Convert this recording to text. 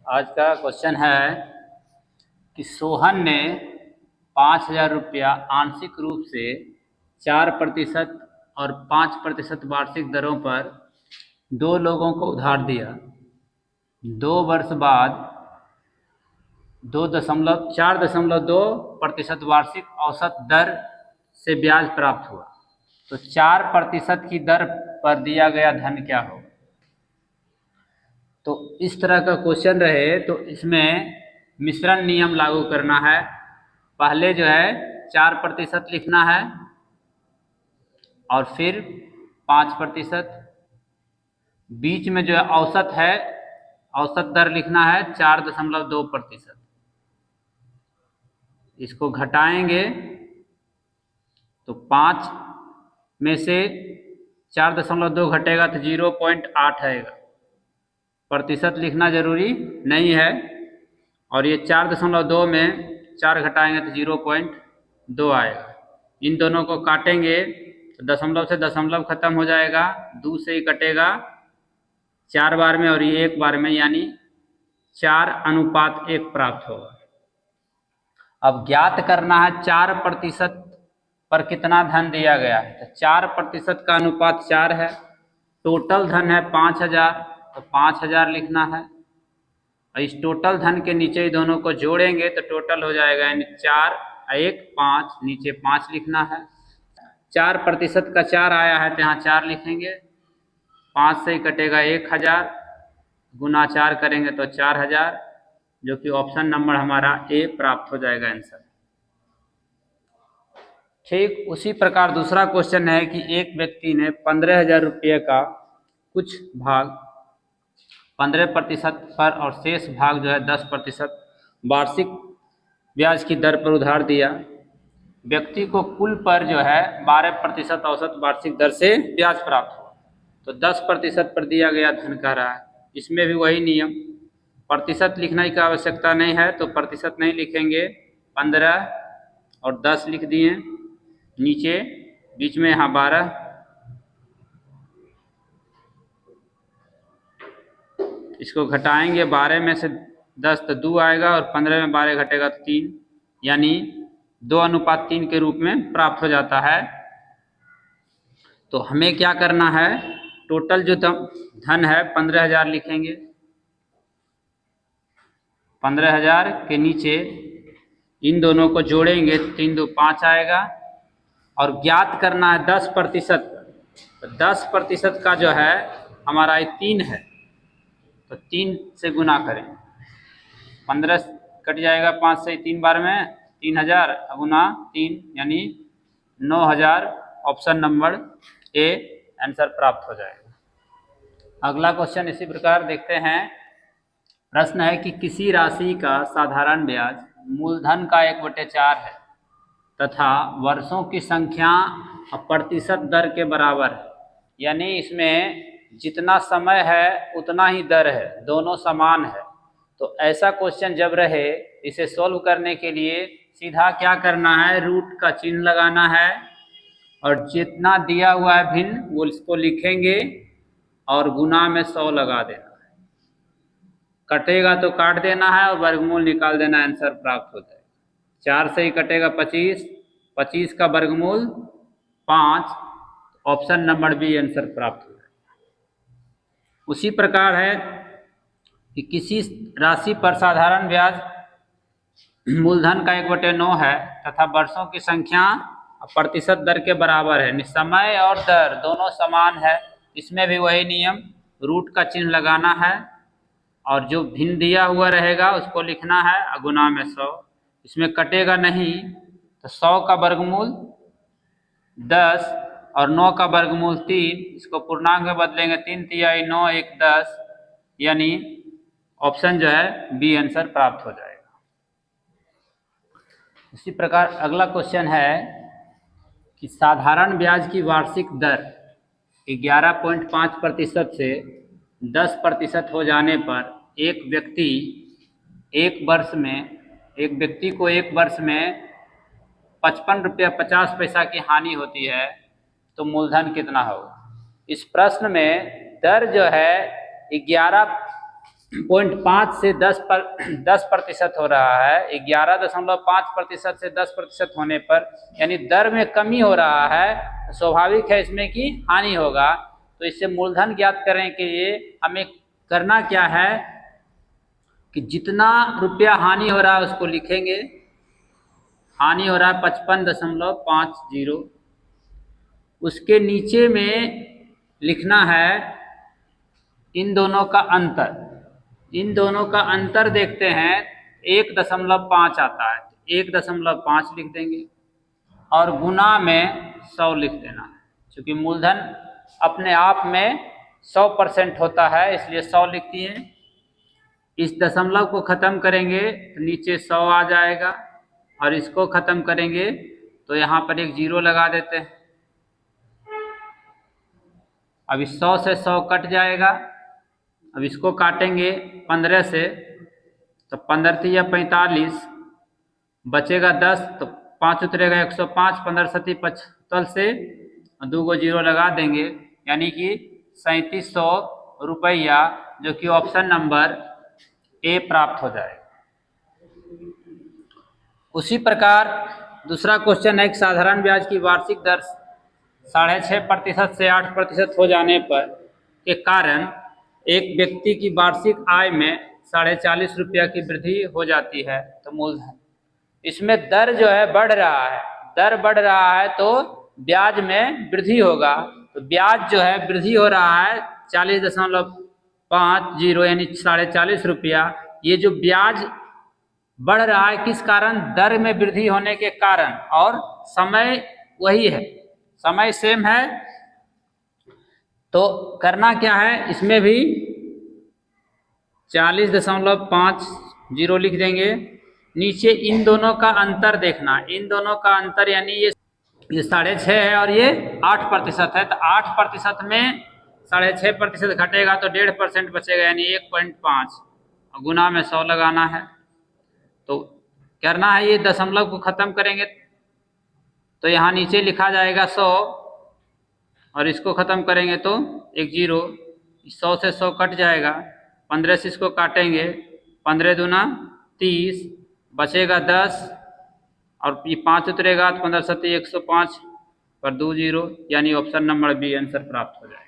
आज का क्वेश्चन है कि सोहन ने 5,000 रुपया आंशिक रूप से 4% और 5% वार्षिक दरों पर 2 लोगों को उधार दिया। 2 वर्ष बाद 4.2% वार्षिक औसत दर से ब्याज प्राप्त हुआ। तो 4% की दर पर दिया गया धन क्या होगा? तो इस तरह का क्वेश्चन रहे तो इसमें मिश्रण नियम लागू करना है। पहले जो है 4% लिखना है और फिर 5%। बीच में जो है औसत है, औसत दर लिखना है 4.2%। इसको घटाएंगे तो 5 में से 4.2 घटेगा तो 0.8 आएगा। प्रतिशत लिखना जरूरी नहीं है। और ये 4.2 में 4 घटाएंगे तो 0.2 आएगा। इन दोनों को काटेंगे तो दशमलव से दशमलव खत्म हो जाएगा, 2 से ही कटेगा 4 बार में और ये 1 बार में, यानी 4:1 प्राप्त होगा। अब ज्ञात करना है 4% पर कितना धन दिया गया है। तो 4% का अनुपात 4 है। टोटल धन है 5,000, तो 5,000 लिखना है। और इस टोटल धन के नीचे ही दोनों को जोड़ेंगे तो टोटल हो जाएगा, यानी 4 1 5, नीचे 5 लिखना है। 4% का 4 आया है तो यहाँ 4 लिखेंगे। 5 से ही कटेगा 1,000, गुना 4 करेंगे तो 4,000, जो कि ऑप्शन नंबर हमारा ए प्राप्त हो जाएगा आंसर। ठीक उसी प्रकार दूसरा क्वेश्चन है कि एक व्यक्ति ने 15,000 रुपये का कुछ भाग 15% पर और शेष भाग जो है 10% वार्षिक ब्याज की दर पर उधार दिया। व्यक्ति को कुल पर जो है 12% औसत वार्षिक दर से ब्याज प्राप्त हुआ। तो 10% पर दिया गया धन कह रहा है। इसमें भी वही नियम, प्रतिशत लिखने की आवश्यकता नहीं है तो प्रतिशत नहीं लिखेंगे। 15 और 10 लिख दिए, नीचे बीच में यहाँ 12, इसको घटाएंगे। 12 में से 10 तो 2 आएगा और 15 में 12 घटेगा तो 3, यानी 2:3 के रूप में प्राप्त हो जाता है। तो हमें क्या करना है, टोटल जो धन है 15,000 लिखेंगे। 15,000 के नीचे इन दोनों को जोड़ेंगे तो 3 2 5 आएगा। और ज्ञात करना है 10%। तो 10% का जो है हमारा ये 3 है, तो 3 से गुना करें। 15 कट जाएगा 5 से 3 बार में, 3,000 गुना 3 यानी 9,000। ऑप्शन नंबर ए आंसर प्राप्त हो जाएगा। अगला क्वेश्चन इसी प्रकार देखते हैं। प्रश्न है कि किसी राशि का साधारण ब्याज मूलधन का 1/4 है तथा वर्षों की संख्या प्रतिशत दर के बराबर है। यानी इसमें जितना समय है उतना ही दर है, दोनों समान है। तो ऐसा क्वेश्चन जब रहे, इसे सॉल्व करने के लिए सीधा क्या करना है, रूट का चिन्ह लगाना है और जितना दिया हुआ है भिन्न वो इसको लिखेंगे और गुना में 100 लगा देना है। कटेगा तो काट देना है और वर्गमूल निकाल देना, आंसर प्राप्त हो जाएगा। 4 से ही कटेगा 25, 25 का वर्गमूल 5, ऑप्शन नंबर बी आंसर प्राप्त हो जाएगा। उसी प्रकार है कि किसी राशि पर साधारण ब्याज मूलधन का 1/9 है तथा वर्षों की संख्या प्रतिशत दर के बराबर है। समय और दर दोनों समान है। इसमें भी वही नियम, रूट का चिन्ह लगाना है और जो भिन्न दिया हुआ रहेगा उसको लिखना है, गुना में 100। इसमें कटेगा नहीं तो 100 का वर्गमूल 10 और 9 का वर्गमूल 3, इसको पूर्णांक में बदलेंगे, 3 तिहाई 9 1 10, यानी ऑप्शन जो है बी आंसर प्राप्त हो जाएगा। इसी प्रकार अगला क्वेश्चन है कि साधारण ब्याज की वार्षिक दर 11.5% से 10% हो जाने पर एक व्यक्ति को एक वर्ष में 55 रुपया 50 पैसा की हानि होती है, तो मूलधन कितना होगा। इस प्रश्न में दर जो है 0.5 से 10% हो रहा है, 11.5% से 10% होने पर यानी दर में कमी हो रहा है, स्वाभाविक है इसमें कि हानि होगा। तो इससे मूलधन ज्ञात करें कि ये हमें करना क्या है कि जितना रुपया हानि हो रहा है उसको लिखेंगे। हानि हो रहा है 55.50, उसके नीचे में लिखना है इन दोनों का अंतर। इन दोनों का अंतर देखते हैं 1.5 आता है, 1.5 लिख देंगे और गुना में 100 लिख देना है। क्योंकि मूलधन अपने आप में 100% होता है, इसलिए 100 लिख दिए। इस दशमलव को ख़त्म करेंगे तो नीचे 100 आ जाएगा और इसको ख़त्म करेंगे तो यहाँ पर एक 0 लगा देते हैं। अब इस 100 से 100 कट जाएगा। अब इसको काटेंगे 15 से तो 15 या 45, बचेगा 10 तो 5 उतरेगा 105, 15 सती 75 से 2 को 0 लगा देंगे, यानी कि 3700 रुपया, जो कि ऑप्शन नंबर ए प्राप्त हो जाएगा। उसी प्रकार दूसरा क्वेश्चन है, एक साधारण ब्याज की वार्षिक दर 6.5% से 8% हो जाने पर के कारण एक व्यक्ति की वार्षिक आय में 40.5 रुपया की वृद्धि हो जाती है। तो मूलधन इसमें दर जो है बढ़ रहा है, दर बढ़ रहा है तो ब्याज में वृद्धि होगा। तो ब्याज जो है वृद्धि हो रहा है 40.50 यानी 40.5 रुपया। ये जो ब्याज बढ़ रहा है किस कारण? दर में वृद्धि होने के कारण, और समय वही है, समय सेम है। तो करना क्या है, इसमें भी 40.50 लिख देंगे। नीचे इन दोनों का अंतर देखना, इन दोनों का अंतर यानी ये 6.5 है और ये 8% है। तो 8% में 6.5% घटेगा तो 1.5% बचेगा, यानी 1.5 गुना में 100 लगाना है। तो करना है, ये दशमलव को ख़त्म करेंगे तो यहाँ नीचे लिखा जाएगा 100 और इसको ख़त्म करेंगे तो एक 0, 100 से 100 कट जाएगा, 15 से इसको काटेंगे, 15 दूना 30, बचेगा 10 और ये 5 उतरेगा तो 15 सती 105 पर 2 0, यानी ऑप्शन नंबर बी आंसर प्राप्त हो जाएगा।